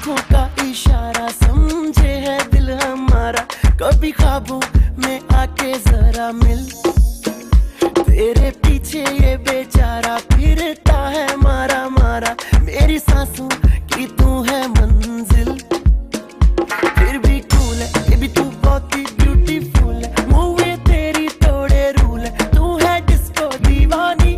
आंखों का इशारा समझे है दिल हमारा, कभी ख्वाबों में आके जरा मिल। तेरे पीछे ये बेचारा फिरता है मारा मारा, मेरी सांसों की तू है मंजिल। फिर भी कूल है बेबी तू बहुत ही ब्यूटीफुल है, मूवी तेरी तोड़े रूल है, तू है डिस्को दीवानी।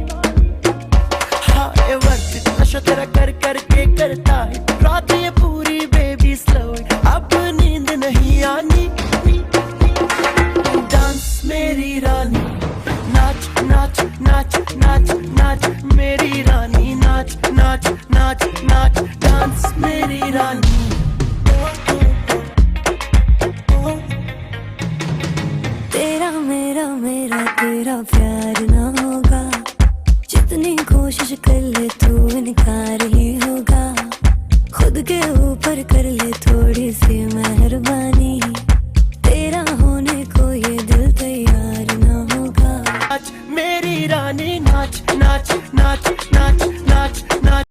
हाँ ये वर्थ नशा तेरा कर करके करता है रात ये पूरी बेबी स्लो, अब नींद नहीं आनी। डांस मेरी रानी, नाच नाच नाच नाच नाच मेरी रानी, नाच नाच नाच नाच डांस मेरी रानी। तेरा मेरा मेरा तेरा प्यार ना होगा, जितनी कोशिश कर ले तू इनकार ही होगा। खुद के ऊपर कर ले